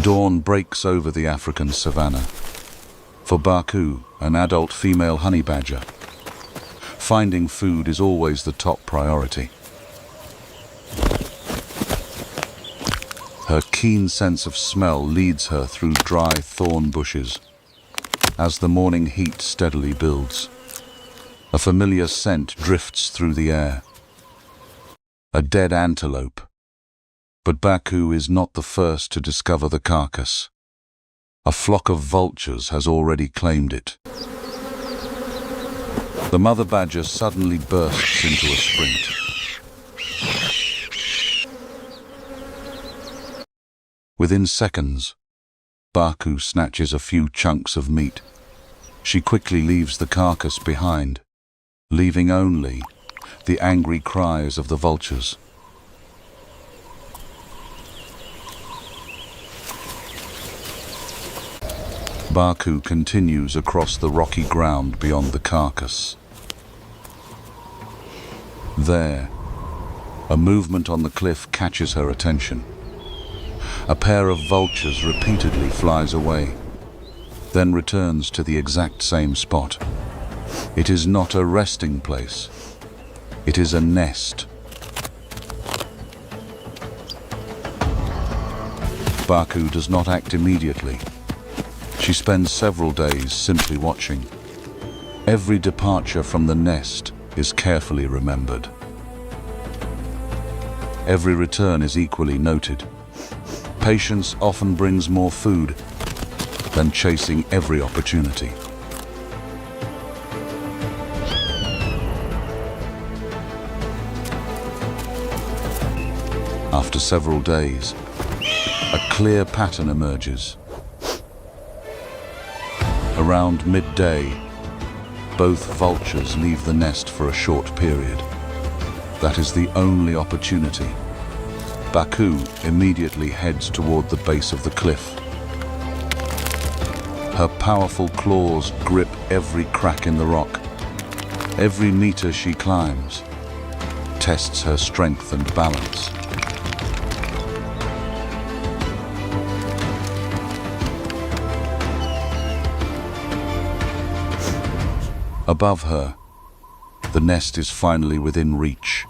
Dawn breaks over the African savannah. For Baku, an adult female honey badger, finding food is always the top priority. Her keen sense of smell leads her through dry thorn bushes. As the morning heat steadily builds, a familiar scent drifts through the air. A dead antelope. But Baku is not the first to discover the carcass. A flock of vultures has already claimed it. The mother badger suddenly bursts into a sprint. Within seconds, Baku snatches a few chunks of meat. She quickly leaves the carcass behind, leaving only the angry cries of the vultures. Baku continues across the rocky ground beyond the carcass. There, a movement on the cliff catches her attention. A pair of vultures repeatedly flies away, then returns to the exact same spot. It is not a resting place. It is a nest. Baku does not act immediately. She spends several days simply watching. Every departure from the nest is carefully remembered. Every return is equally noted. Patience often brings more food than chasing every opportunity. After several days, a clear pattern emerges. Around midday, both vultures leave the nest for a short period. That is the only opportunity. Baku immediately heads toward the base of the cliff. Her powerful claws grip every crack in the rock. Every meter she climbs tests her strength and balance. Above her, the nest is finally within reach.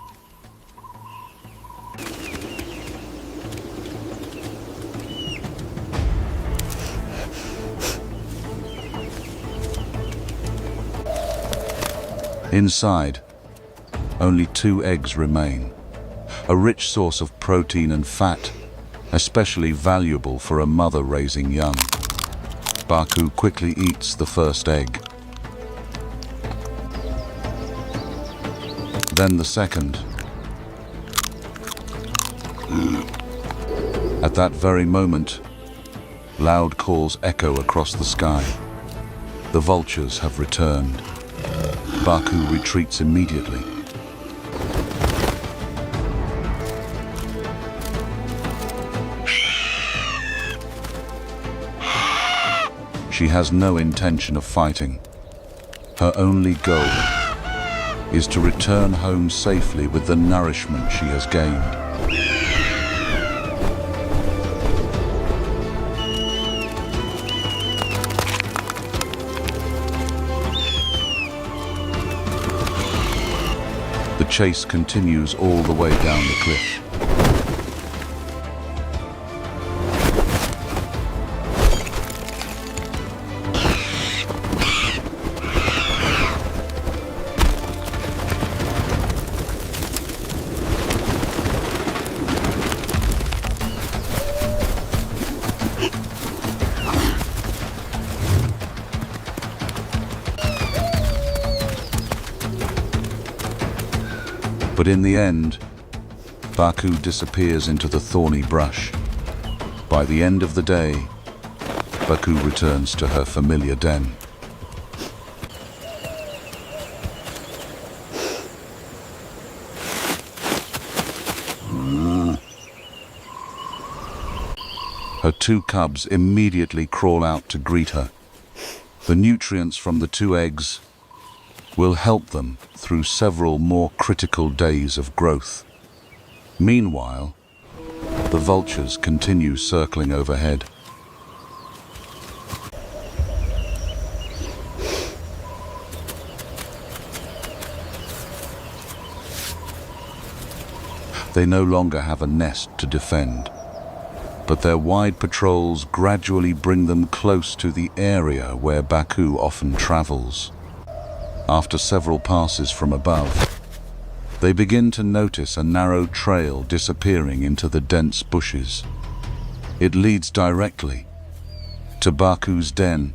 Inside, only 2 eggs remain, a rich source of protein and fat, especially valuable for a mother raising young. Baku quickly eats the first egg. Then the second. At that very moment, loud calls echo across the sky. The vultures have returned. Baku retreats immediately. She has no intention of fighting. Her only goal is to return home safely with the nourishment she has gained. The chase continues all the way down the cliff. But in the end, Baku disappears into the thorny brush. By the end of the day, Baku returns to her familiar den. Her 2 cubs immediately crawl out to greet her. The nutrients from the 2 eggs will help them through several more critical days of growth. Meanwhile, the vultures continue circling overhead. They no longer have a nest to defend, but their wide patrols gradually bring them close to the area where Baku often travels. After several passes from above, they begin to notice a narrow trail disappearing into the dense bushes. It leads directly to Baku's den.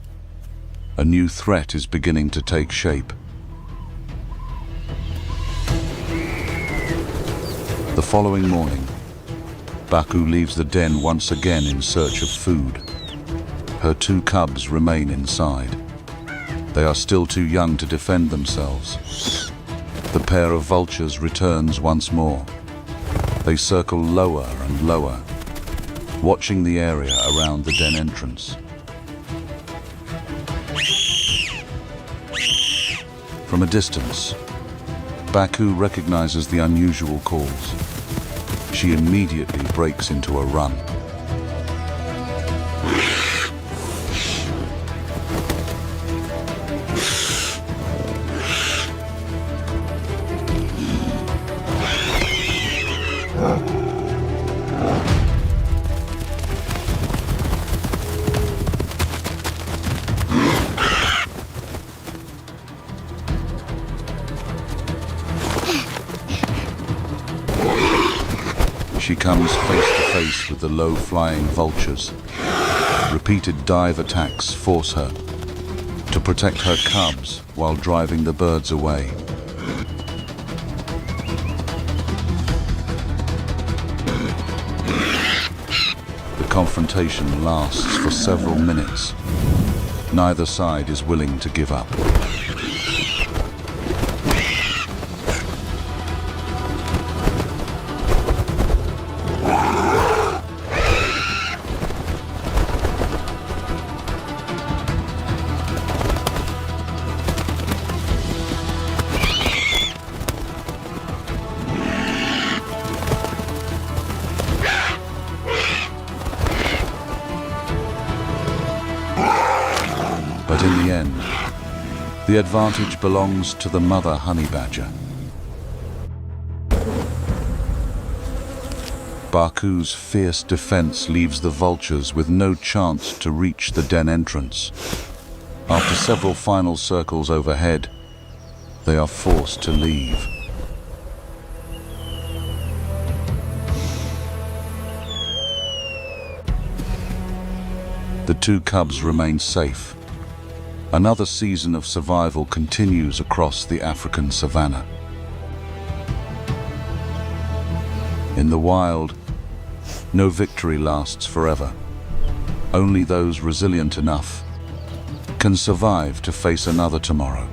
A new threat is beginning to take shape. The following morning, Baku leaves the den once again in search of food. Her 2 cubs remain inside. They are still too young to defend themselves. The pair of vultures returns once more. They circle lower and lower, watching the area around the den entrance. From a distance, Baku recognizes the unusual calls. She immediately breaks into a run. She comes face to face with the low-flying vultures. Repeated dive attacks force her to protect her cubs while driving the birds away. The confrontation lasts for several minutes. Neither side is willing to give up. But in the end, the advantage belongs to the mother honey badger. Baku's fierce defense leaves the vultures with no chance to reach the den entrance. After several final circles overhead, they are forced to leave. The 2 cubs remain safe. Another season of survival continues across the African savannah. In the wild, no victory lasts forever. Only those resilient enough can survive to face another tomorrow.